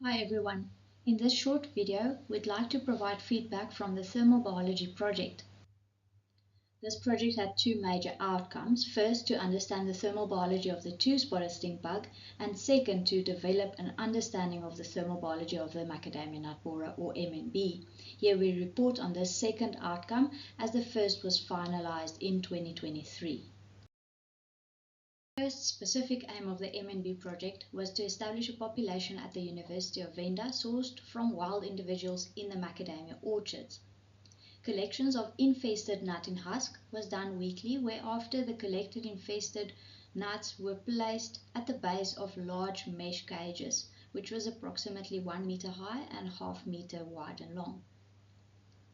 Hi everyone. In this short video, we'd like to provide feedback from the thermal biology project. This project had two major outcomes. First, to understand the thermal biology of the two-spotted stink bug, and second, to develop an understanding of the thermal biology of the Macadamia nut borer, or MNB. Here we report on this second outcome, as the first was finalized in 2023. The first specific aim of the MNB project was to establish a population at the University of Venda sourced from wild individuals in the macadamia orchards. Collections of infested nut in husk was done weekly, whereafter the collected infested nuts were placed at the base of large mesh cages, which was approximately 1 meter high and half meter wide and long.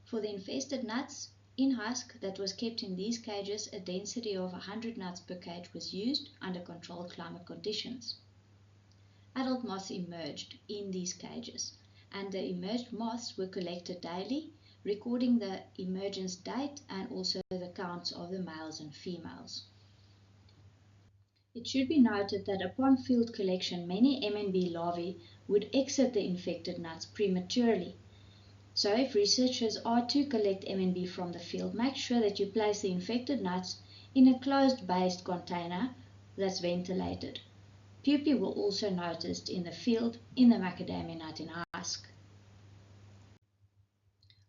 For the infested nuts in husk that was kept in these cages, a density of 100 nuts per cage was used under controlled climate conditions. Adult moths emerged in these cages, and the emerged moths were collected daily, recording the emergence date and also the counts of the males and females. It should be noted that upon field collection, many MNB larvae would exit the infected nuts prematurely. So if researchers are to collect MNB from the field, make sure that you place the infected nuts in a closed based container that's ventilated. Pupae were also noticed in the field in the macadamia nut in husk.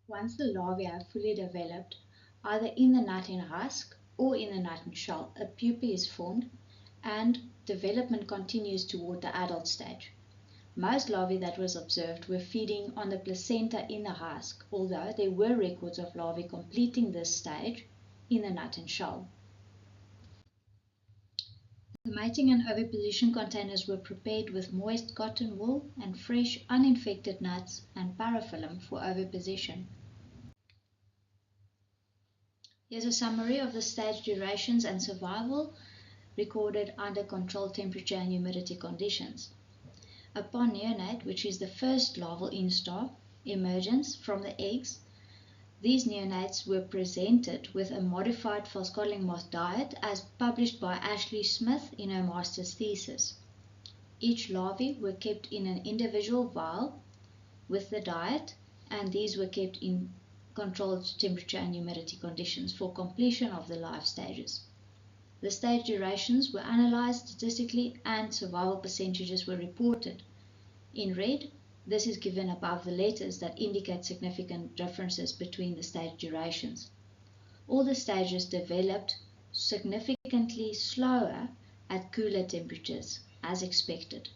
Once the larvae have fully developed, either in the nut in husk or in the nut in shell, a pupa is formed and development continues toward the adult stage. Most larvae that was observed were feeding on the placenta in the husk, although there were records of larvae completing this stage in the nut and shell. The mating and oviposition containers were prepared with moist cotton wool and fresh uninfected nuts and parafilm for oviposition. Here's a summary of the stage durations and survival recorded under controlled temperature and humidity conditions. Upon neonate, which is the first larval instar emergence from the eggs, these neonates were presented with a modified false codling moth diet as published by Ashley Smith in her master's thesis. Each larvae were kept in an individual vial with the diet, and these were kept in controlled temperature and humidity conditions for completion of the life stages. The stage durations were analyzed statistically and survival percentages were reported. In red, this is given above the letters that indicate significant differences between the stage durations. All the stages developed significantly slower at cooler temperatures, as expected.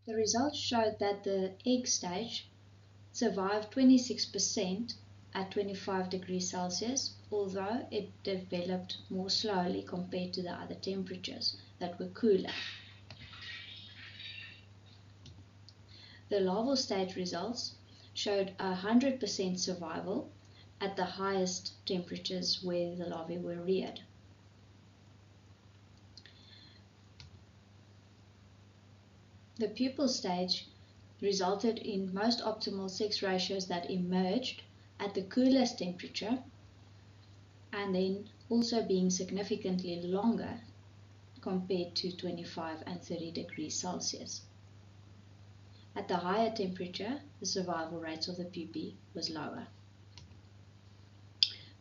The results showed that the egg stage survived 26% at 25 degrees Celsius, although it developed more slowly compared to the other temperatures that were cooler. The larval stage results showed 100% survival at the highest temperatures where the larvae were reared. The pupal stage resulted in most optimal sex ratios that emerged at the coolest temperature, and then also being significantly longer compared to 25 and 30 degrees Celsius. At the higher temperature, the survival rates of the pupae was lower.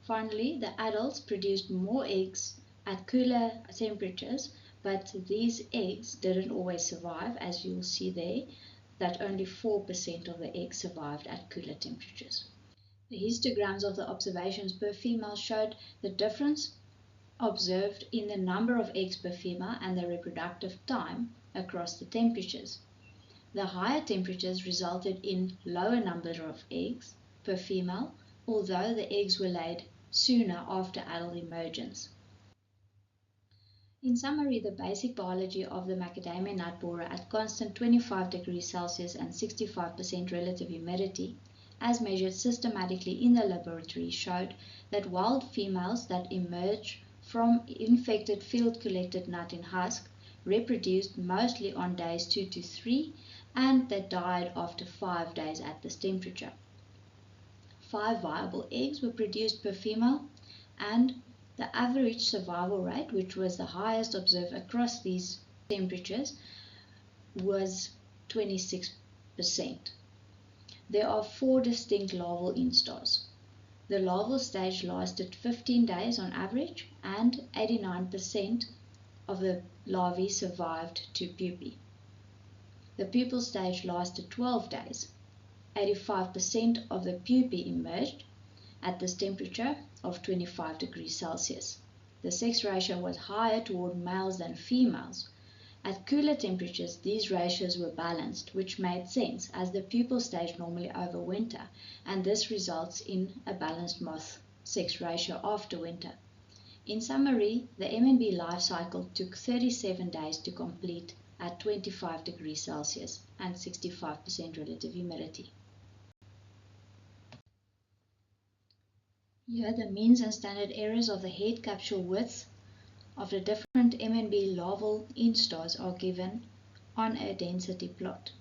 Finally, the adults produced more eggs at cooler temperatures, but these eggs didn't always survive, as you'll see there, that only 4% of the eggs survived at cooler temperatures. The histograms of the observations per female showed the difference observed in the number of eggs per female and the reproductive time across the temperatures. The higher temperatures resulted in lower number of eggs per female, although the eggs were laid sooner after adult emergence. In summary, the basic biology of the macadamia nut borer at constant 25 degrees Celsius and 65% relative humidity, as measured systematically in the laboratory, showed that wild females that emerged from infected field-collected nut in husk reproduced mostly on days 2 to 3, and that died after 5 days at this temperature. 5 viable eggs were produced per female, and the average survival rate, which was the highest observed across these temperatures, was 26%. There are 4 distinct larval instars. The larval stage lasted 15 days on average, and 89% of the larvae survived to pupae. The pupal stage lasted 12 days. 85% of the pupae emerged at this temperature of 25 degrees Celsius. The sex ratio was higher toward males than females. At cooler temperatures, these ratios were balanced, which made sense as the pupal stage normally overwinter, and this results in a balanced moth sex ratio after winter. In summary, the MNB life cycle took 37 days to complete at 25 degrees Celsius and 65% relative humidity. Here, the means and standard errors of the head capsule width of the different MNB larval instars are given on a density plot.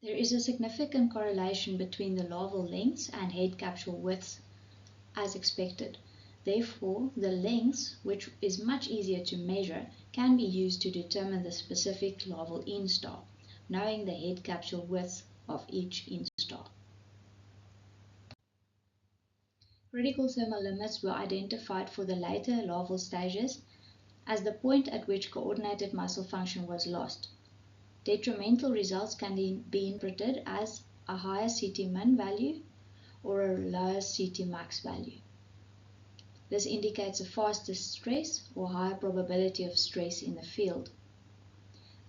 There is a significant correlation between the larval lengths and head capsule widths as expected. Therefore, the lengths, which is much easier to measure, can be used to determine the specific larval instar, knowing the head capsule width of each instar. Critical thermal limits were identified for the later larval stages as the point at which coordinated muscle function was lost. Detrimental results can be interpreted as a higher CT min value or a lower CT max value. This indicates a faster stress or higher probability of stress in the field.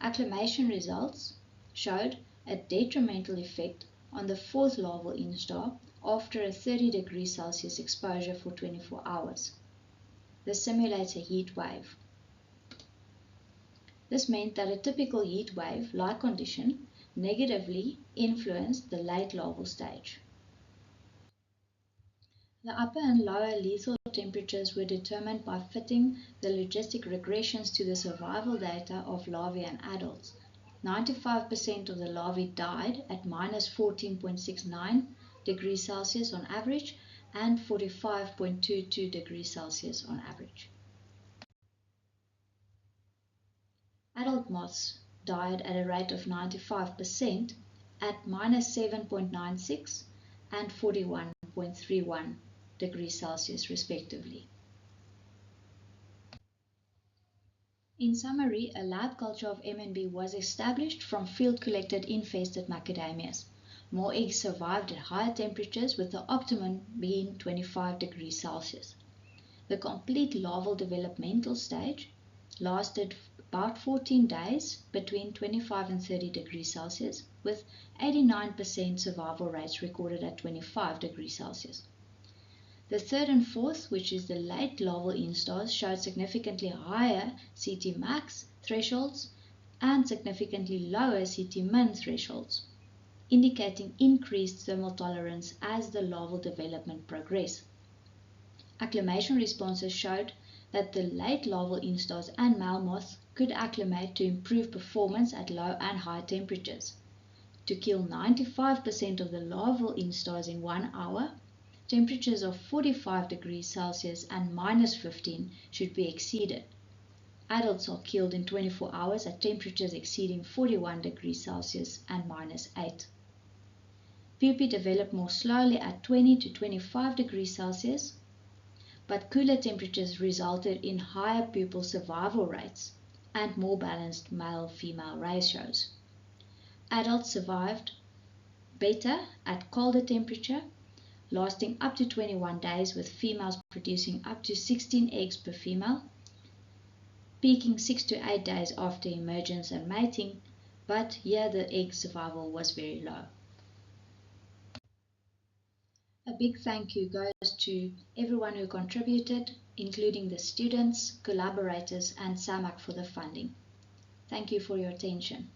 Acclimation results showed a detrimental effect on the 4th larval instar after a 30 degrees Celsius exposure for 24 hours. This simulates a heat wave. This meant that a typical heat wave-like condition negatively influenced the late larval stage. The upper and lower lethal temperatures were determined by fitting the logistic regressions to the survival data of larvae and adults. 95% of the larvae died at minus 14.69 degrees Celsius on average and 45.22 degrees Celsius on average. Adult moths died at a rate of 95% at minus 7.96 and 41.31 degrees Celsius respectively. In summary, a lab culture of MNB was established from field-collected infested macadamias. More eggs survived at higher temperatures, with the optimum being 25 degrees Celsius. The complete larval developmental stage lasted about 14 days between 25 and 30 degrees Celsius, with 89% survival rates recorded at 25 degrees Celsius. The 3rd and 4th, which is the late larval instars, showed significantly higher CT max thresholds and significantly lower CT min thresholds, indicating increased thermal tolerance as the larval development progressed. Acclimation responses showed that the late larval instars and male moths could acclimate to improve performance at low and high temperatures. To kill 95% of the larval instars in 1 hour, temperatures of 45 degrees Celsius and minus 15 should be exceeded. Adults are killed in 24 hours at temperatures exceeding 41 degrees Celsius and minus 8. Pupae develop more slowly at 20 to 25 degrees Celsius, but cooler temperatures resulted in higher pupal survival rates and more balanced male-female ratios. Adults survived better at colder temperature, lasting up to 21 days, with females producing up to 16 eggs per female, peaking 6 to 8 days after emergence and mating, but here the egg survival was very low. A big thank you goes to everyone who contributed, including the students, collaborators, and SAMAC for the funding. Thank you for your attention.